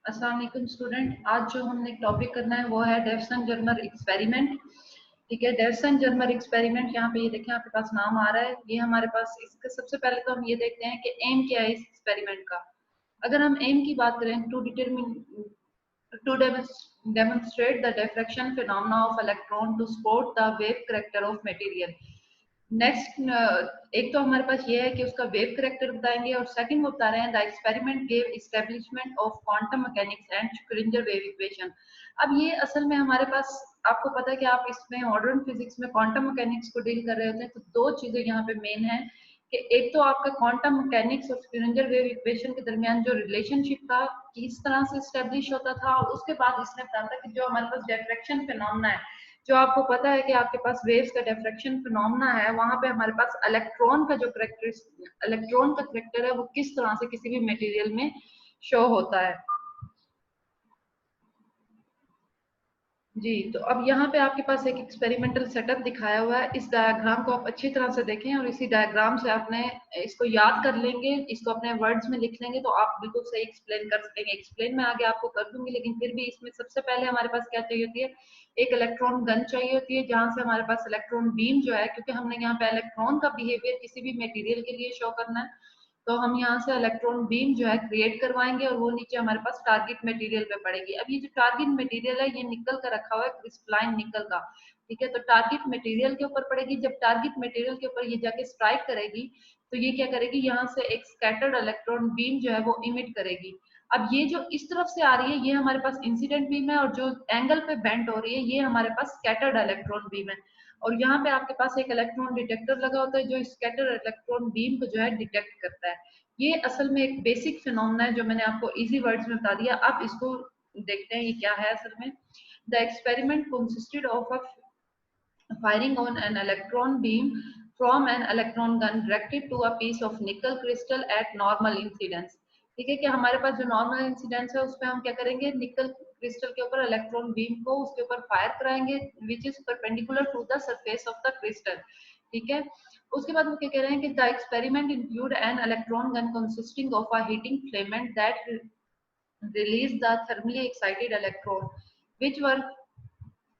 अस्सलाम वालेकुम स्टूडेंट, आज जो हमने टॉपिक करना है वो है डेवसन-जर्मर एक्सपेरिमेंट। ठीक है, डेवसन-जर्मर एक्सपेरिमेंट, यहाँ पे ये देखें आपके पास नाम आ रहा है। ये हमारे पास इसके सबसे पहले तो हम ये देखते हैं कि एम क्या है इस एक्सपेरिमेंट का। अगर हम एम की बात करें to determine to demonstrate the diffraction phenomena of electron to support the wave character of material. Next एक तो हमारे पास ये है कि उसका वेव करेक्टर बताएंगे और सेकंड वो बता रहे हैं the experiment gave establishment of quantum mechanics and Schrodinger wave equation. अब ये असल में हमारे पास, आपको पता है कि आप इसमें मॉडर्न फिजिक्स में क्वांटम मैकेनिक्स को डील कर रहे होते हैं, तो दो चीजें यहाँ पे मेन है कि एक तो आपका क्वांटम मैकेनिक्स और श्रोडिंगर वेव इक्वेशन के दरमियान जो रिलेशनशिप था किस तरह से स्टेब्लिश होता था, और उसके बाद इसने बताया था कि जो हमारे पास डिफ्रैक्शन फिनोमेना है, जो आपको पता है कि आपके पास वेव्स का डिफ्रैक्शन फिनोमेना है, वहां पे हमारे पास इलेक्ट्रॉन का जो करेक्टर है वो किस तरह से किसी भी मटेरियल में शो होता है। जी, तो अब यहाँ पे आपके पास एक एक्सपेरिमेंटल सेटअप दिखाया हुआ है। इस डायग्राम को आप अच्छी तरह से देखें और इसी डायग्राम से आपने इसको याद कर लेंगे, इसको अपने वर्ड्स में लिख लेंगे तो आप बिल्कुल सही एक्सप्लेन कर सकेंगे। एक्सप्लेन मैं आगे आपको कर दूंगी, लेकिन फिर भी इसमें सबसे पहले हमारे पास क्या चाहिए होती है, एक इलेक्ट्रॉन गन चाहिए होती है, जहां से हमारे पास इलेक्ट्रॉन बीम जो है, क्योंकि हमने यहाँ पे इलेक्ट्रॉन का बिहेवियर किसी भी मटेरियल के लिए शो करना है, तो हम यहाँ से इलेक्ट्रॉन बीम जो है क्रिएट करवाएंगे और वो नीचे हमारे पास टारगेट मटेरियल पे पड़ेगी। अब ये जो टारगेट मटेरियल है ये निकल का रखा हुआ है, क्रिस्टलाइन निकल का। ठीक है, तो टारगेट मटेरियल के ऊपर पड़ेगी। जब टारगेट मटेरियल के ऊपर ये जाके स्ट्राइक करेगी तो ये क्या करेगी, यहाँ से एक स्कैटर्ड इलेक्ट्रॉन बीम जो है वो इमिट करेगी। अब ये जो इस तरफ से आ रही है ये हमारे पास इंसिडेंट बीम है, और जो एंगल पे बेंड हो रही है ये हमारे पास स्कैटर्ड इलेक्ट्रॉन बीम है। और यहाँ पे आपके पास एक इलेक्ट्रॉन डिटेक्टर लगा होता है जो स्कैटर इलेक्ट्रॉन बीम को जो है डिटेक्ट करता है। ये असल में एक बेसिक फिनोमेना है जो मैंने आपको इजी वर्ड्स में बता दिया। अब इसको देखते हैं ये क्या है असल में। The experiment consisted of a firing on an electron beam from an electron gun directed to a piece of nickel crystal at normal incidence। ठीक है, कि हमारे पास जो नॉर्मल इंसिडेंस है उसमें हम क्या करेंगे, निकल क्रिस्टल के ऊपर इलेक्ट्रॉन बीम को उसके ऊपर फायर कराएंगे which is perpendicular to the surface of the crystal. ठीक है, उसके बाद वो क्या कह रहे हैं कि the experiment include an electron gun consisting of a heating filament that release the thermally excited electron which were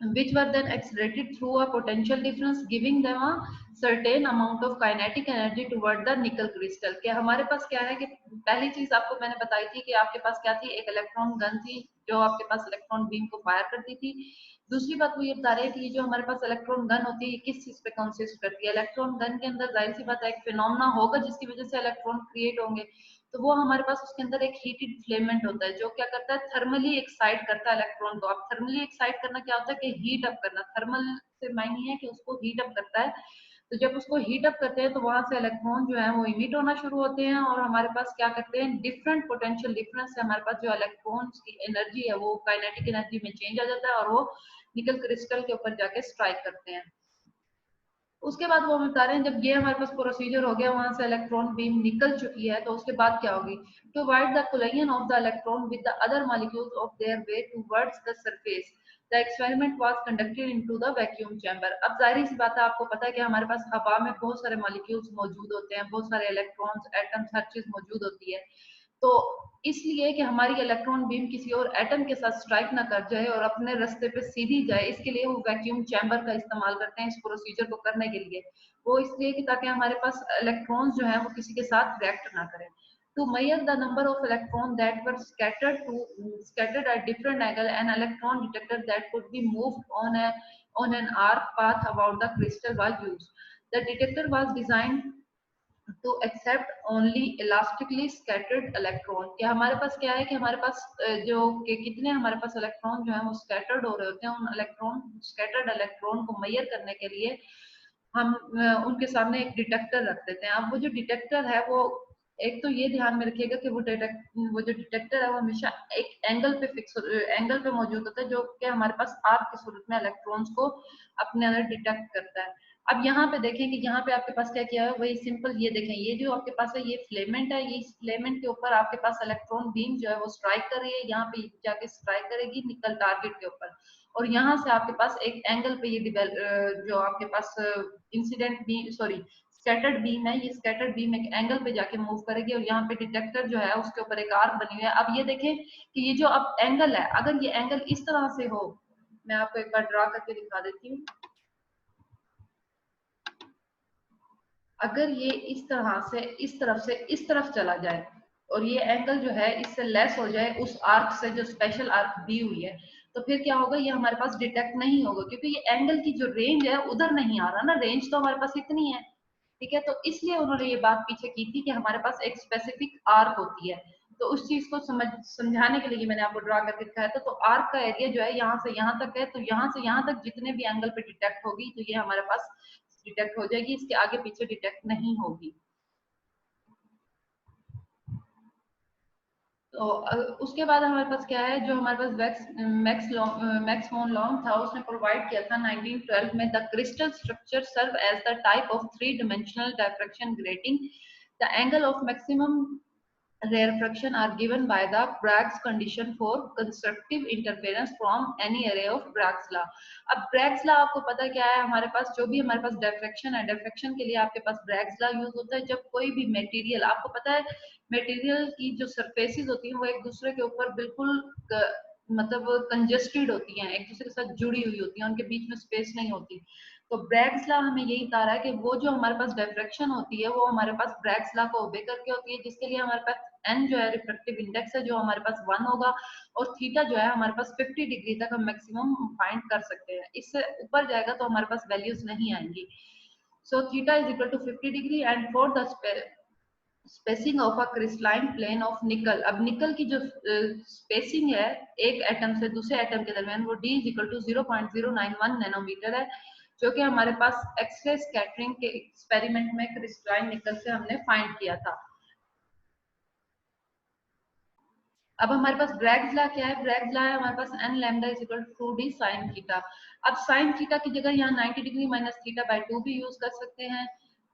which were then accelerated through a potential difference giving them a certain amount of kinetic energy toward the nickel crystal। क्या हमारे पास क्या है कि पहली चीज आपको मैंने बताई थी कि आपके पास क्या थी, एक इलेक्ट्रॉन गन थी जो आपके पास इलेक्ट्रॉन बीम को फायर करती थी। दूसरी बात वो ये बता रहे हैं कि ये जो हमारे पास इलेक्ट्रॉन गन होती है किस चीज पे कंसिस्ट करती है। इलेक्ट्रॉन गन के अंदर जाहिर सी बात है एक फिनोमेना होगा जिसकी वजह से इलेक्ट्रॉन क्रिएट होंगे, तो वो हमारे पास उसके अंदर एक हीटेड फिलामेंट होता है जो क्या करता है, थर्मली एक्साइट करता है इलेक्ट्रॉन को। अब थर्मली एक्साइट करना क्या होता है कि हीट अप करना, थर्मल से मायने है कि उसको हीट अप करता है। तो जब उसको हीट अप करते हैं तो वहां से इलेक्ट्रॉन जो है वो इमिट होना शुरू होते हैं और हमारे पास क्या करते हैं, डिफरेंट पोटेंशियल डिफरेंस से हमारे पास जो इलेक्ट्रॉन्स की एनर्जी है वो काइनेटिक एनर्जी में चेंज आ जाता है और वो निकल क्रिस्टल के ऊपर जाके स्ट्राइक करते हैं। उसके बाद वो बता रहे हैं जब ये हमारे पास प्रोसीजर हो गया, वहां से इलेक्ट्रॉन बीम निकल चुकी है, तो उसके बाद क्या होगी, to avoid the collision of the electron with the other molecules of their way towards the surface the experiment was conducted into the vacuum chamber. अब जाहिर सी बात है, आपको पता है कि हमारे पास हवा में बहुत सारे मॉलिक्यूल्स मौजूद होते हैं, बहुत सारे इलेक्ट्रॉन्स एटम्स हर चीज मौजूद होती है। तो इसलिए कि हमारी इलेक्ट्रॉन बीम किसी और एटम के साथ स्ट्राइक ना कर जाए और अपने रास्ते पे सीधी जाए, इसके लिए वो वैक्यूम चैम्बर का इस्तेमाल करते हैं इस प्रोसीजर को करने के लिए। वो इसलिए कि ताकि हमारे पास इलेक्ट्रॉन्स जो है वो किसी के साथ रिएक्ट ना करें। To measure the number of electrons that were scattered at different angle, an electron detector that could be moved on an arc path about the crystal was used. The detector was designed to accept only elastically scattered electron। कि हमारे पास क्या है कि हमारे पास जो कि कितने हमारे पास इलेक्ट्रॉन जो है वो स्कैटर्ड हो रहे होते हैं, उन इलेक्ट्रॉन स्कैटर्ड इलेक्ट्रॉन को मेजर करने के लिए हम उनके सामने एक डिटेक्टर रख देते हैं। अब वो जो डिटेक्टर है वो, एक तो ये ध्यान में रखिएगा कि वो जो डिटेक्टर है वो हमेशा एक एंगल पे मौजूद होता है जो कि हमारे पास आर्क की सूरत में इलेक्ट्रॉन्स को अपने अंदर डिटेक्ट करता है। अब यहाँ पे देखें कि यहाँ पे आपके पास क्या किया है, वही सिंपल ये देखें, ये जो आपके पास है ये फिलेमेंट है, ये इस फिलेमेंट के ऊपर आपके पास इलेक्ट्रॉन बीम जो है वो स्ट्राइक कर रही है, यहाँ पे जाके स्ट्राइक करेगी निकल टारगेट के ऊपर, और यहाँ से आपके पास एक एंगल पे ये जो आपके पास incident beam, sorry scattered beam है, ये स्कैटर्ड बीम एक एंगल पे जाके मूव करेगी और यहाँ पे डिटेक्टर जो है उसके ऊपर एक आर्क बनी हुई है। अब ये देखें कि ये जो अब एंगल है, अगर ये एंगल इस तरह से हो, मैं आपको एक बार ड्रा करके दिखा देती हूँ। अगर ये इस तरह से इस तरफ से इस तरफ चला जाए और ये एंगल जो है इससे लेस हो जाए उस आर्क से जो स्पेशल आर्क दी हुई है, तो फिर क्या होगा, ये हमारे पास डिटेक्ट नहीं होगा, क्योंकि ये एंगल की जो रेंज है उधर नहीं आ रहा ना, रेंज तो हमारे पास इतनी है। ठीक है, तो इसलिए उन्होंने ये बात पीछे की थी कि हमारे पास एक स्पेसिफिक आर्क होती है। तो उस चीज को समझाने के लिए मैंने आपको ड्रा करके दिखाया था। तो आर्क का एरिया जो है यहाँ से यहाँ तक है, तो यहाँ से यहाँ तक जितने भी एंगल पे डिटेक्ट होगी तो ये हमारे पास डिटेक्ट हो जाएगी, इसके आगे पीछे डिटेक्ट नहीं होगी। तो उसके बाद हमारे पास क्या है, जो हमारे पास मैक्स मोन लॉन्ग था, उसने प्रोवाइड किया था 1912 में, the crystal structure serve as the type of 3 dimensional diffraction grating, the angle of maximum rarefaction are given by the Bragg's condition for constructive interference from any array of Bragg's law। अब Bragg's law आपको पता क्या है, हमारे पास जो भी हमारे पास diffraction है, डिफ्रैक्शन के लिए आपके पास Bragg's law यूज होता है। जब कोई भी मटेरियल, आपको पता है मटेरियल की जो सरफेसेस होती हैं वो एक दूसरे के ऊपर बिल्कुल मतलब कंजेस्टेड होती हैं, एक दूसरे के साथ जुड़ी हुई होती हैं, उनके बीच में स्पेस नहीं होती। तो ब्रैग्स लॉ हमें यही बता रहा है कि वो जो हमारे पास डिफ्रैक्शन होती है वो हमारे पास ब्रैग्स लॉ को ओबे करके होती है, जिसके लिए हमारे पास एन जो है रिफ्रैक्टिव इंडेक्स है जो हमारे पास 1 होगा, और थीटा जो है हमारे पास 50 डिग्री तक हम मैक्सिमम फाइंड कर सकते हैं। इससे ऊपर जाएगा तो हमारे पास वैल्यूज नहीं आएंगी। So theta is equal to 50 degree and for the spacing of a crystalline plane of nickel. अब निकल की जो स्पेसिंग है एक एटम से दूसरे एटम के दरमियान, वो d is equal to 0.091 nanometre है, जो कि हमारे पास एक्सरे स्कैटरिंग के एक्सपेरिमेंट में क्रिस्टलाइन निकल से हमने फाइंड किया था। अब हमारे पास ब्रैग्स लॉ क्या है, ब्रैग्स लॉ है हमारे पास n lambda is equal to 2d sin theta. अब sin थीटा की जगह यहाँ 90 डिग्री माइनस थीटा बाय 2 भी यूज कर सकते हैं,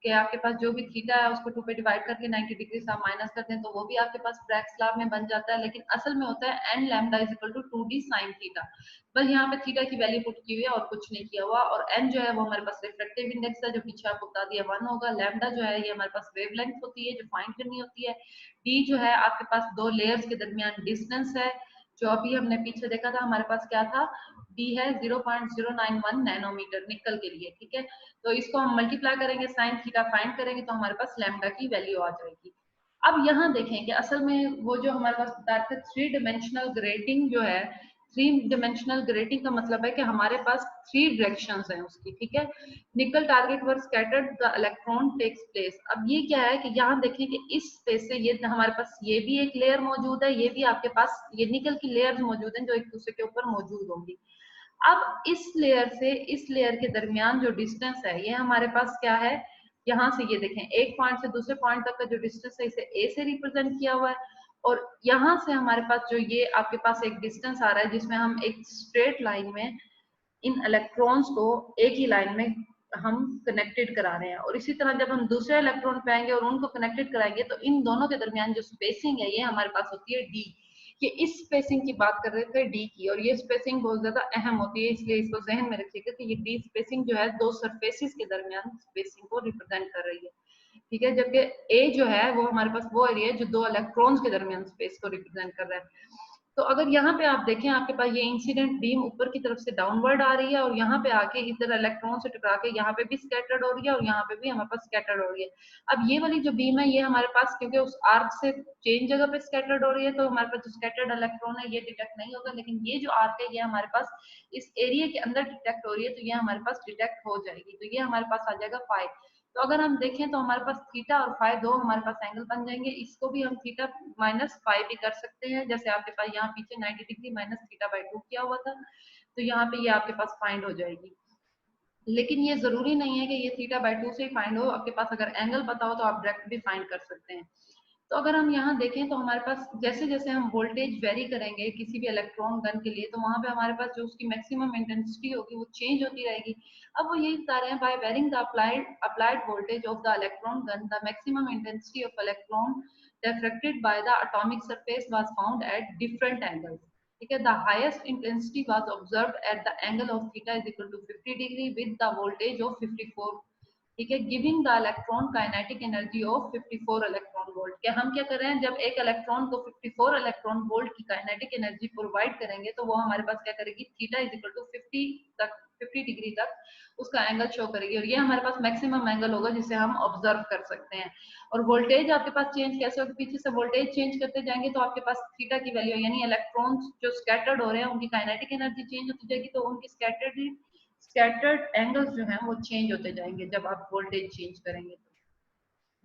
कि आपके पास जो भी थीटा है उसको 2 पे डिवाइड करके 90 डिग्री से आप माइनस कर दें तो वो भी आपके पास ब्रैग्स लॉ में बन जाता है। लेकिन असल में होता है n lambda is equal to 2d sin theta. बस यहाँ पे थीटा की वैल्यू पुट की हुई है और कुछ नहीं किया हुआ, और n जो है वो हमारे पास रिफ्रैक्टिव इंडेक्स है जो पीछे आपको बता दिया 1 होगा। लैम्डा जो है ये हमारे पास वेवलेंथ होती है जो फाइंड करनी होती है। d जो है आपके पास दो लेयर्स के दरमियान डिस्टेंस है, जो अभी हमने पीछे देखा था हमारे पास क्या था, d है 0.091 नैनोमीटर निकल के लिए। ठीक है, तो इसको हम मल्टीप्लाई करेंगे, साइन थीटा फाइंड करेंगे तो हमारे पास लैम्डा की वैल्यू आ जाएगी। अब यहाँ देखें कि असल में वो जो हमारे पास बताया था 3 डायमेंशनल ग्रेटिंग जो है, 3 डायमेंशनल ग्रेटिंग का मतलब है कि हमारे पास 3 डायरेक्शंस हैं उसकी। ठीक है, nickel target were scattered the electron takes place. अब ये क्या है कि यहाँ देखें कि इस स्पेस से ये हमारे पास ये भी एक लेयर मौजूद है, ये भी आपके पास ये निकल की लेयर्स मौजूद हैं जो एक दूसरे के ऊपर मौजूद होंगी। अब इस लेयर से इस लेयर के दरमियान जो डिस्टेंस है ये हमारे पास क्या है, यहाँ से ये देखें एक पॉइंट से दूसरे पॉइंट तक का जो डिस्टेंस है इसे ए से रिप्रेजेंट किया हुआ है, और यहाँ से हमारे पास जो ये आपके पास एक डिस्टेंस आ रहा है जिसमें हम एक स्ट्रेट लाइन में इन इलेक्ट्रॉन्स को एक ही लाइन में हम कनेक्टेड करा रहे हैं। और इसी तरह जब हम दूसरे इलेक्ट्रॉन पे आएंगे और उनको कनेक्टेड कराएंगे तो इन दोनों के दरमियान जो स्पेसिंग है ये हमारे पास होती है डी। ये इस स्पेसिंग की बात कर रहे थे डी की, और ये स्पेसिंग बहुत ज्यादा अहम होती है, इसलिए इसको जहन में रखिएगा कि ये डी स्पेसिंग जो है दो सरफेसिस के दरमियान स्पेसिंग को रिप्रेजेंट कर रही है। ठीक है, जबकि ए जो है वो हमारे पास वो एरिया है जो दो इलेक्ट्रॉन्स के दरमियान स्पेस को रिप्रेजेंट कर रहा है। तो अगर यहाँ पे आप देखें आपके पास ये इंसिडेंट बीम ऊपर की तरफ से डाउनवर्ड आ रही है और यहाँ पे आके इधर इलेक्ट्रॉन से टकरा के यहाँ पे भी स्कैटर्ड हो रही है और यहाँ पे भी हमारे पास स्कैटर्ड हो रही है। अब ये वाली जो बीम है ये हमारे पास क्योंकि उस आर्क से चेंज जगह पे स्कैटर्ड हो रही है तो हमारे पास जो स्कैटर्ड इलेक्ट्रॉन है ये डिटेक्ट नहीं होगा, लेकिन ये जो आर्क है ये हमारे पास इस एरिया के अंदर डिटेक्ट हो रही है तो ये हमारे पास डिटेक्ट हो जाएगी, तो ये हमारे पास आ जाएगा फाइव। तो अगर हम देखें तो हमारे पास थीटा और फाइव दो हमारे पास एंगल बन जाएंगे, इसको भी हम थीटा माइनस फाइव भी कर सकते हैं, जैसे आपके पास यहाँ पीछे 90 डिग्री माइनस थीटा बाई 2 किया हुआ था, तो यहाँ पे ये आपके पास फाइंड हो जाएगी। लेकिन ये जरूरी नहीं है कि ये थीटा बाई 2 से ही फाइंड हो, आपके पास अगर एंगल पता हो तो आप डायरेक्ट भी फाइंड कर सकते हैं। तो अगर हम यहाँ देखें तो हमारे पास जैसे जैसे हम वोल्टेज वेरी करेंगे किसी भी इलेक्ट्रॉन गन के लिए तो वहां पे हमारे पास जो उसकी मैक्सिमम इंटेंसिटी होगी वो चेंज होती रहेगी। अब वो यही बता रहे हैं by varying the applied voltage of the electron gun the maximum intensity of electron diffracted by the atomic surface was found at different angles. ठीक है, the highest intensity was observed at the angle of theta is equal to 50 degree with the voltage of 54 ठीक है, giving the electron kinetic energy of 54 electron volt. क्या हम क्या कर रहे हैं, जब एक इलेक्ट्रॉन को 54 इलेक्ट्रॉन वोल्ट की काइनेटिक एनर्जी प्रोवाइड करेंगे तो वो हमारे पास क्या करेगी, theta is equal to 50 degree तक उसका एंगल शो करेगी, और ये हमारे पास मैक्सिमम एंगल होगा जिसे हम ऑब्जर्व कर सकते हैं। और वोल्टेज आपके पास चेंज कैसे होगी, पीछे से वोल्टेज चेंज करते जाएंगे तो आपके पास थीटा की वैल्यू यानी इलेक्ट्रॉन्स जो स्कैटर्ड हो रहे हैं उनकी काइनेटिक एनर्जी चेंज होती जाएगी, तो उनकी स्कैटर्ड एंगल्स जो हैं वो चेंज होते जाएंगे जब आप वोल्टेज चेंज करेंगे।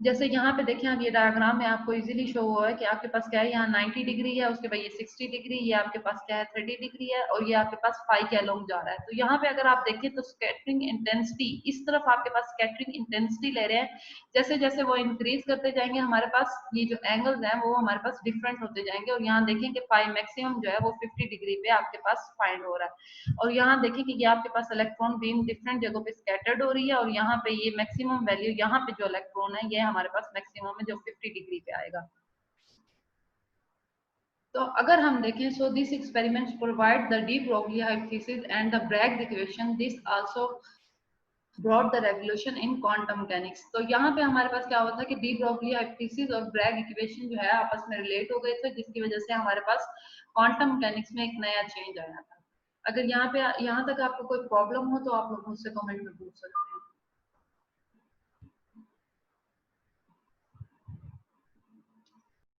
जैसे यहाँ पे देखें, अब ये डायग्राम में आपको इजीली शो हुआ है कि आपके पास क्या है, यहाँ 90 डिग्री है, उसके बाद ये 60 डिग्री, ये आपके पास क्या है 30 डिग्री है, और ये आपके पास फाई के अलोंग जा रहा है। तो यहाँ पे अगर आप देखें तो स्कैटरिंग इंटेंसिटी इस तरफ आपके पास स्कैटरिंग इंटेंसिटी ले रहे हैं, जैसे जैसे वो इंक्रीज करते जाएंगे हमारे पास ये जो एंगल्स हैं वो हमारे पास डिफरेंट होते जाएंगे, और यहाँ देखें कि फाई मैक्सिमम जो है वो 50 डिग्री पे आपके पास फाइंड हो रहा है। और यहाँ देखें कि ये आपके पास इलेक्ट्रॉन बीम डिफरेंट जगहों पे स्कैटर्ड हो रही है, और यहाँ पे ये मैक्सिमम वैल्यू, यहाँ पे जो इलेक्ट्रॉन है ये हमारे पास मैक्सिमम है जो 50 डिग्री पे आएगा। तो अगर हम देखें, so this experiments provide the de Broglie hypothesis and the Bragg equation, this also brought the revolution in quantum mechanics. तो यहाँ पे हमारे पास क्या हुआ था कि डी ब्रोगली हाइपोथेसिस और ब्रैग इक्वेशन जो है आपस में रिलेट हो गए थे, जिसकी वजह से हमारे पास क्वांटम मैकेनिक्स में एक नया चेंज आया था। अगर यहाँ पे यहाँ तक आपको कोई प्रॉब्लम हो तो आप लोग मुझसे कमेंट में पूछ सकते हैं।